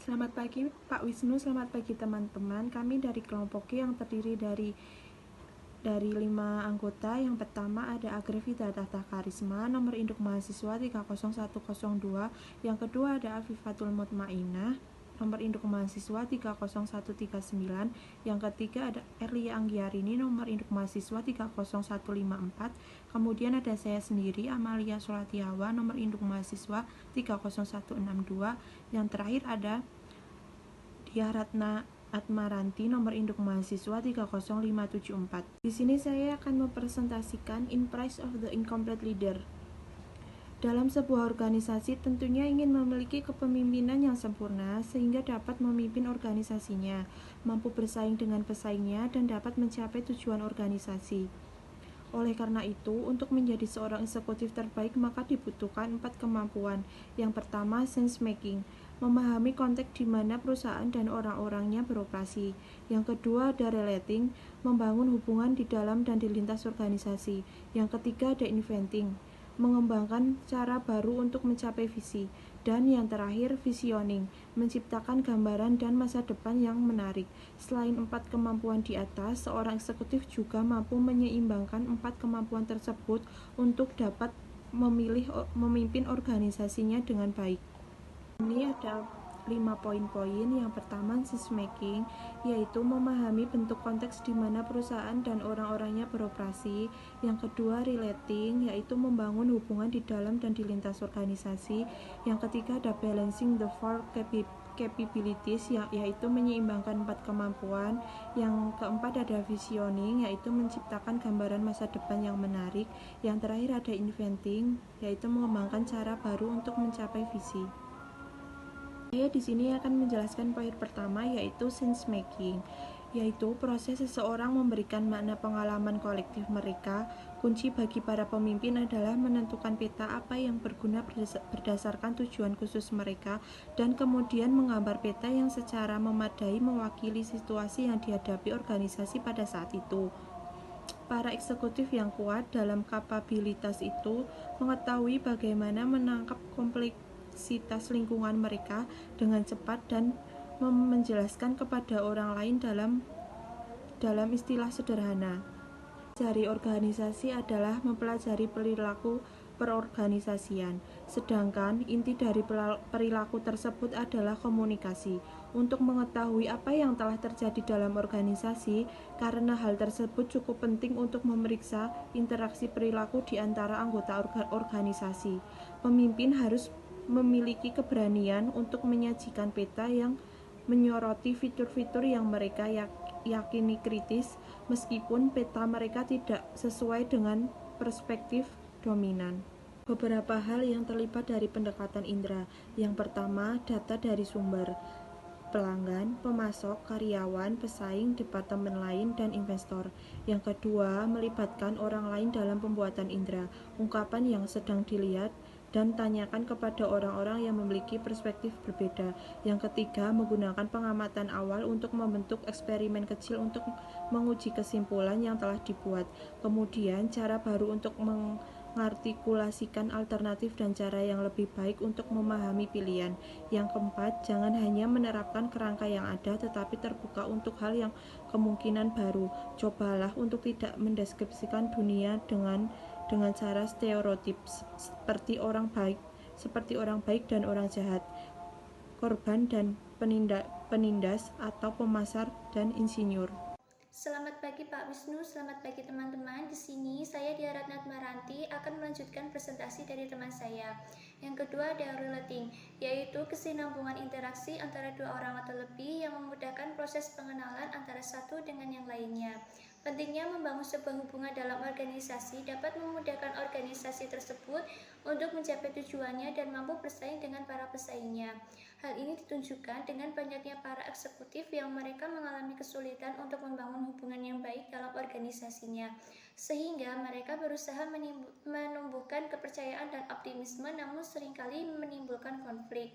Selamat pagi Pak Wisnu, selamat pagi teman-teman. Kami dari kelompok G yang terdiri dari 5 anggota. Yang pertama ada Agrevita Tata Karisma, nomor induk mahasiswa 30102. Yang kedua ada Afifatul Mutmainah, nomor induk mahasiswa 30139. Yang ketiga ada Erlia Anggiarini, nomor induk mahasiswa 30154. Kemudian ada saya sendiri, Amalia Solatiawa, nomor induk mahasiswa 30162. Yang terakhir ada Dia Ratna Atmaranti, nomor induk mahasiswa 30574. Di sini saya akan mempresentasikan In Price of the Incomplete Leader. Dalam sebuah organisasi tentunya ingin memiliki kepemimpinan yang sempurna sehingga dapat memimpin organisasinya, mampu bersaing dengan pesaingnya, dan dapat mencapai tujuan organisasi. Oleh karena itu, untuk menjadi seorang eksekutif terbaik maka dibutuhkan 4 kemampuan. Yang pertama, sense making, memahami konteks di mana perusahaan dan orang-orangnya beroperasi. Yang kedua, ada relating, membangun hubungan di dalam dan di lintas organisasi. Yang ketiga, ada inventing, mengembangkan cara baru untuk mencapai visi. Dan yang terakhir, visioning, menciptakan gambaran dan masa depan yang menarik. Selain 4 kemampuan di atas, seorang eksekutif juga mampu menyeimbangkan 4 kemampuan tersebut untuk dapat memimpin organisasinya dengan baik. Ini ada 5 poin-poin. Yang pertama, sense making, yaitu memahami bentuk konteks di mana perusahaan dan orang-orangnya beroperasi. Yang kedua, relating, yaitu membangun hubungan di dalam dan di lintas organisasi. Yang ketiga, ada balancing the four capabilities, yaitu menyeimbangkan 4 kemampuan. Yang keempat ada visioning, yaitu menciptakan gambaran masa depan yang menarik. Yang terakhir ada inventing, yaitu mengembangkan cara baru untuk mencapai visi. Saya di sini akan menjelaskan poin pertama, yaitu sense making, yaitu proses seseorang memberikan makna pengalaman kolektif mereka. Kunci bagi para pemimpin adalah menentukan peta apa yang berguna berdasarkan tujuan khusus mereka, dan kemudian menggambar peta yang secara memadai mewakili situasi yang dihadapi organisasi pada saat itu. Para eksekutif yang kuat dalam kapabilitas itu mengetahui bagaimana menangkap kompleksitas lingkungan mereka dengan cepat dan menjelaskan kepada orang lain dalam istilah sederhana. Mempelajari organisasi adalah mempelajari perilaku perorganisasian, sedangkan inti dari perilaku tersebut adalah komunikasi. Untuk mengetahui apa yang telah terjadi dalam organisasi, karena hal tersebut cukup penting untuk memeriksa interaksi perilaku di antara anggota organisasi. Pemimpin harus memiliki keberanian untuk menyajikan peta yang menyoroti fitur-fitur yang mereka yakini kritis, meskipun peta mereka tidak sesuai dengan perspektif dominan. Beberapa hal yang terlibat dari pendekatan indera. Yang pertama, data dari sumber, pelanggan, pemasok, karyawan, pesaing, departemen lain, dan investor. Yang kedua, melibatkan orang lain dalam pembuatan indera, ungkapan yang sedang dilihat, dan tanyakan kepada orang-orang yang memiliki perspektif berbeda. Yang ketiga, menggunakan pengamatan awal untuk membentuk eksperimen kecil untuk menguji kesimpulan yang telah dibuat. Kemudian, cara baru untuk mengartikulasikan alternatif dan cara yang lebih baik untuk memahami pilihan. Yang keempat, jangan hanya menerapkan kerangka yang ada, tetapi terbuka untuk hal yang kemungkinan baru. Cobalah untuk tidak mendeskripsikan dunia dengan cara stereotip seperti orang baik dan orang jahat, korban dan penindas, atau pemasar dan insinyur. Selamat pagi Pak Wisnu, selamat pagi teman-teman. Di sini saya Dia Ratna Atmaranti akan melanjutkan presentasi dari teman saya. Yang kedua ada relating, yaitu kesinambungan interaksi antara dua orang atau lebih yang memudahkan proses pengenalan antara satu dengan yang lainnya. Pentingnya membangun sebuah hubungan dalam organisasi dapat memudahkan organisasi tersebut untuk mencapai tujuannya dan mampu bersaing dengan para pesaingnya. Hal ini ditunjukkan dengan banyaknya para eksekutif yang mereka mengalami kesulitan untuk membangun hubungan yang baik dalam organisasinya, sehingga mereka berusaha menumbuhkan kepercayaan dan optimisme, namun seringkali menimbulkan konflik.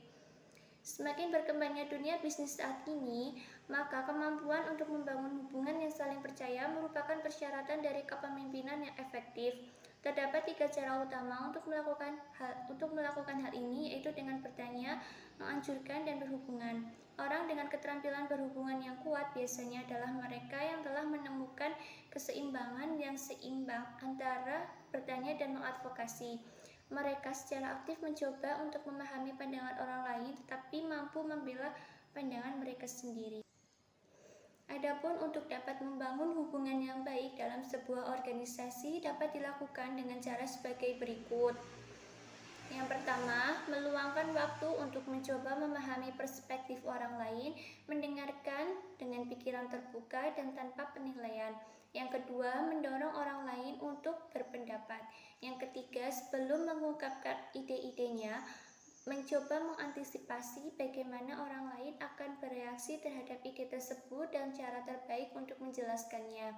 Semakin berkembangnya dunia bisnis saat ini, maka kemampuan untuk membangun hubungan yang saling percaya merupakan persyaratan dari kepemimpinan yang efektif. Terdapat 3 cara utama untuk melakukan hal ini, yaitu dengan bertanya, menganjurkan, dan berhubungan. Orang dengan keterampilan berhubungan yang kuat biasanya adalah mereka yang telah menemukan keseimbangan yang seimbang antara bertanya dan mengadvokasi. Mereka secara aktif mencoba untuk memahami pandangan orang lain, tetapi mampu membela pandangan mereka sendiri. Adapun untuk dapat membangun hubungan yang baik dalam sebuah organisasi dapat dilakukan dengan cara sebagai berikut. Yang pertama, meluangkan waktu untuk mencoba memahami perspektif orang lain, mendengarkan dengan pikiran terbuka dan tanpa penilaian. Yang kedua, mendorong orang lain untuk berpendapat. Yang ketiga, sebelum mengungkapkan ide-idenya, mencoba mengantisipasi bagaimana orang lain akan bereaksi terhadap ide tersebut dan cara terbaik untuk menjelaskannya.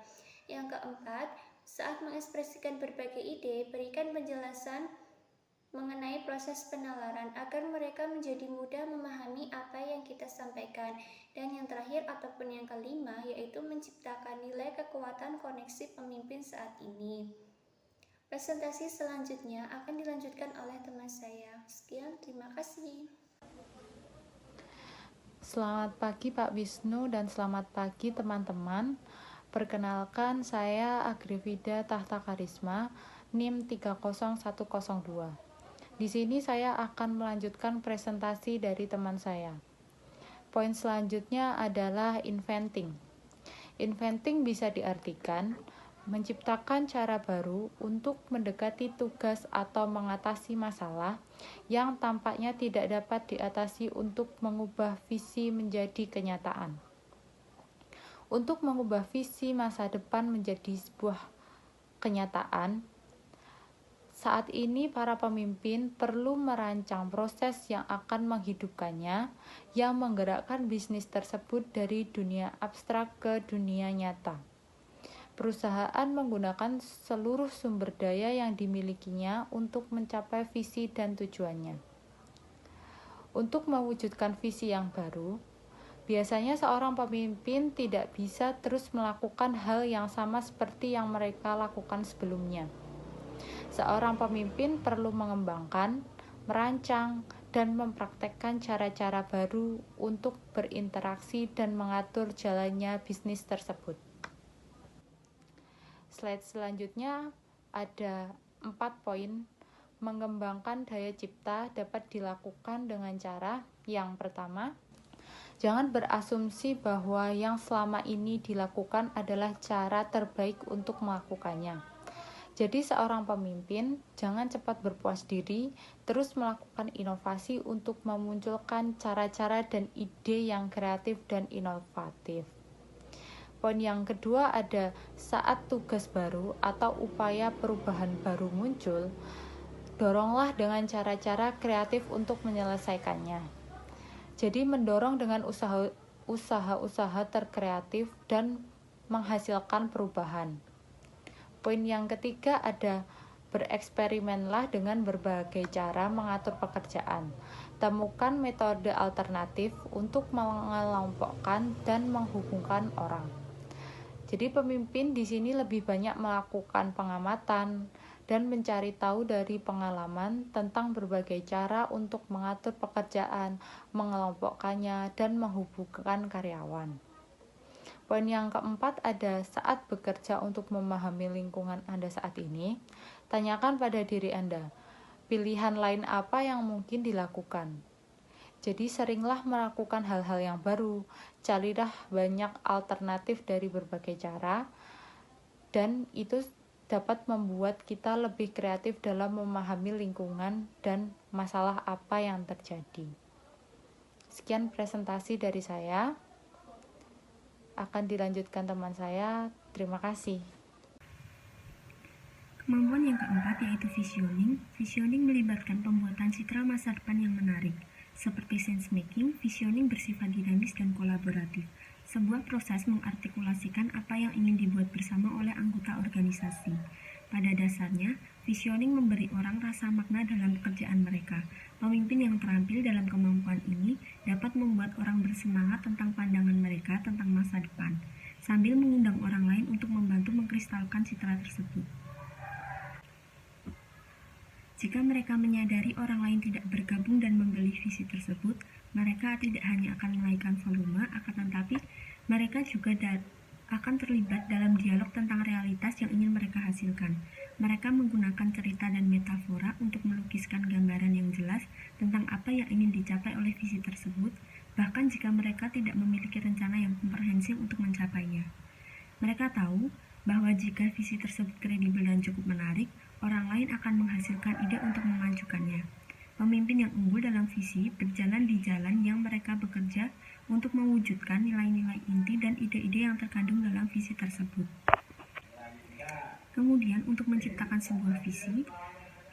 Yang keempat, saat mengekspresikan berbagai ide, berikan penjelasan mengenai proses penalaran agar mereka menjadi mudah memahami apa yang kita sampaikan. Dan yang terakhir ataupun yang kelima, yaitu menciptakan nilai kekuatan koneksi pemimpin saat ini. Presentasi selanjutnya akan dilanjutkan oleh teman saya. Sekian, terima kasih. Selamat pagi Pak Wisnu dan selamat pagi teman-teman. Perkenalkan, saya Agrifida Tahta Karisma, NIM 30102. Di sini saya akan melanjutkan presentasi dari teman saya. Poin selanjutnya adalah inventing. Inventing bisa diartikan menciptakan cara baru untuk mendekati tugas atau mengatasi masalah yang tampaknya tidak dapat diatasi untuk mengubah visi menjadi kenyataan. Untuk mengubah visi masa depan menjadi sebuah kenyataan, saat ini para pemimpin perlu merancang proses yang akan menghidupkannya, yang menggerakkan bisnis tersebut dari dunia abstrak ke dunia nyata. Perusahaan menggunakan seluruh sumber daya yang dimilikinya untuk mencapai visi dan tujuannya. Untuk mewujudkan visi yang baru, biasanya seorang pemimpin tidak bisa terus melakukan hal yang sama seperti yang mereka lakukan sebelumnya. Seorang pemimpin perlu mengembangkan, merancang, dan mempraktekkan cara-cara baru untuk berinteraksi dan mengatur jalannya bisnis tersebut. Slide selanjutnya ada 4 poin. Mengembangkan daya cipta dapat dilakukan dengan cara yang pertama, jangan berasumsi bahwa yang selama ini dilakukan adalah cara terbaik untuk melakukannya. Jadi seorang pemimpin jangan cepat berpuas diri, terus melakukan inovasi untuk memunculkan cara-cara dan ide yang kreatif dan inovatif. Poin yang kedua ada saat tugas baru atau upaya perubahan baru muncul, doronglah dengan cara-cara kreatif untuk menyelesaikannya. Jadi mendorong dengan usaha-usaha terkreatif dan menghasilkan perubahan. Poin yang ketiga ada bereksperimenlah dengan berbagai cara mengatur pekerjaan. Temukan metode alternatif untuk mengelompokkan dan menghubungkan orang. Jadi pemimpin di sini lebih banyak melakukan pengamatan dan mencari tahu dari pengalaman tentang berbagai cara untuk mengatur pekerjaan, mengelompokkannya, dan menghubungkan karyawan. Poin yang keempat ada saat bekerja untuk memahami lingkungan Anda saat ini, tanyakan pada diri Anda, pilihan lain apa yang mungkin dilakukan. Jadi seringlah melakukan hal-hal yang baru, carilah banyak alternatif dari berbagai cara, dan itu dapat membuat kita lebih kreatif dalam memahami lingkungan dan masalah apa yang terjadi. Sekian presentasi dari saya. Akan dilanjutkan teman saya. Terima kasih. Kemampuan yang keempat yaitu visioning. Visioning melibatkan pembuatan citra masa depan yang menarik. Seperti sense making, visioning bersifat dinamis dan kolaboratif. Sebuah proses mengartikulasikan apa yang ingin dibuat bersama oleh anggota organisasi. Pada dasarnya, visioning memberi orang rasa makna dalam pekerjaan mereka. Pemimpin yang terampil dalam kemampuan ini dapat membuat orang bersemangat tentang pandangan mereka tentang masa depan, sambil mengundang orang lain untuk membantu mengkristalkan citra tersebut. Jika mereka menyadari orang lain tidak bergabung dan membeli visi tersebut, mereka tidak hanya akan menaikkan volume, akan tetapi mereka juga akan terlibat dalam dialog tentang realitas yang ingin mereka hasilkan. Mereka menggunakan cerita dan metafora untuk melukiskan gambaran yang jelas tentang apa yang ingin dicapai oleh visi tersebut, bahkan jika mereka tidak memiliki rencana yang komprehensif untuk mencapainya. Mereka tahu bahwa jika visi tersebut kredibel dan cukup menarik, orang lain akan menghasilkan ide untuk memajukannya. Pemimpin yang unggul dalam visi berjalan di jalan yang mereka bekerja untuk mewujudkan nilai-nilai inti dan ide-ide yang terkandung dalam visi tersebut. Kemudian, untuk menciptakan sebuah visi,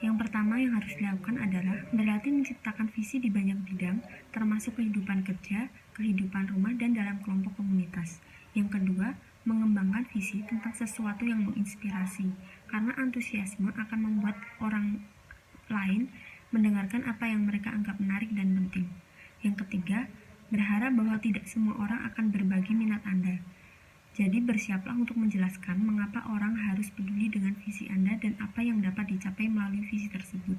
yang pertama yang harus dilakukan adalah berlatih menciptakan visi di banyak bidang, termasuk kehidupan kerja, kehidupan rumah, dan dalam kelompok komunitas. Yang kedua, mengembangkan visi tentang sesuatu yang menginspirasi, karena antusiasme akan membuat orang lain mendengarkan apa yang mereka anggap menarik dan penting. Yang ketiga, berharap bahwa tidak semua orang akan berbagi minat Anda. Jadi bersiaplah untuk menjelaskan mengapa orang harus peduli dengan visi Anda dan apa yang dapat dicapai melalui visi tersebut.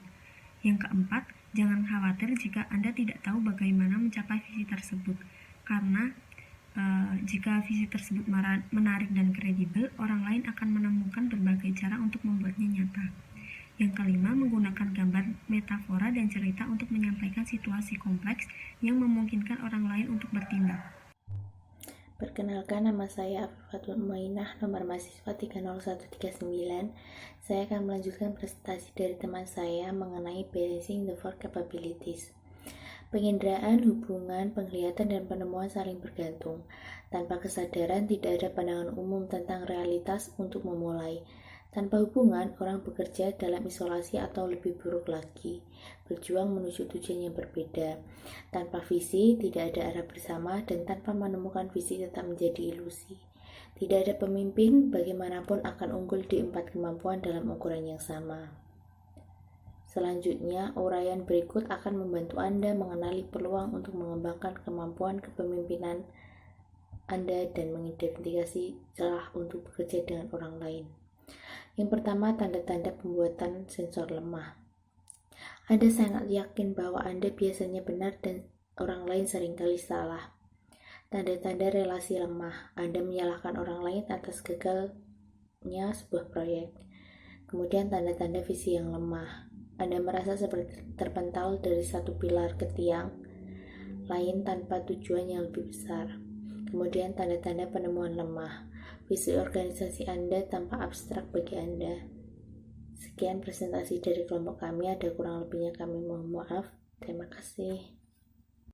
Yang keempat, jangan khawatir jika Anda tidak tahu bagaimana mencapai visi tersebut, karena jika visi tersebut menarik dan kredibel, orang lain akan menemukan berbagai cara untuk membuatnya nyata. Yang kelima, menggunakan gambar, metafora, dan cerita untuk menyampaikan situasi kompleks yang memungkinkan orang lain untuk bertindak. Perkenalkan, nama saya Afifatul Umainah, nomor mahasiswa 30139. Saya akan melanjutkan presentasi dari teman saya mengenai balancing the four capabilities. Penginderaan, hubungan, penglihatan, dan penemuan saling bergantung. Tanpa kesadaran, tidak ada pandangan umum tentang realitas untuk memulai. Tanpa hubungan, orang bekerja dalam isolasi atau lebih buruk lagi, berjuang menuju tujuan yang berbeda. Tanpa visi, tidak ada arah bersama, dan tanpa menemukan visi tetap menjadi ilusi. Tidak ada pemimpin, bagaimanapun akan unggul di 4 kemampuan dalam ukuran yang sama. Selanjutnya, uraian berikut akan membantu Anda mengenali peluang untuk mengembangkan kemampuan kepemimpinan Anda dan mengidentifikasi celah untuk bekerja dengan orang lain. Yang pertama, tanda-tanda pembuatan sensor lemah. Anda sangat yakin bahwa Anda biasanya benar dan orang lain seringkali salah. Tanda-tanda relasi lemah. Anda menyalahkan orang lain atas gagalnya sebuah proyek. Kemudian tanda-tanda visi yang lemah. Anda merasa seperti terpental dari satu pilar ke tiang lain tanpa tujuan yang lebih besar. Kemudian tanda-tanda penemuan lemah. Visi organisasi Anda tampak abstrak bagi Anda. Sekian presentasi dari kelompok kami, ada kurang lebihnya kami mohon maaf. Terima kasih.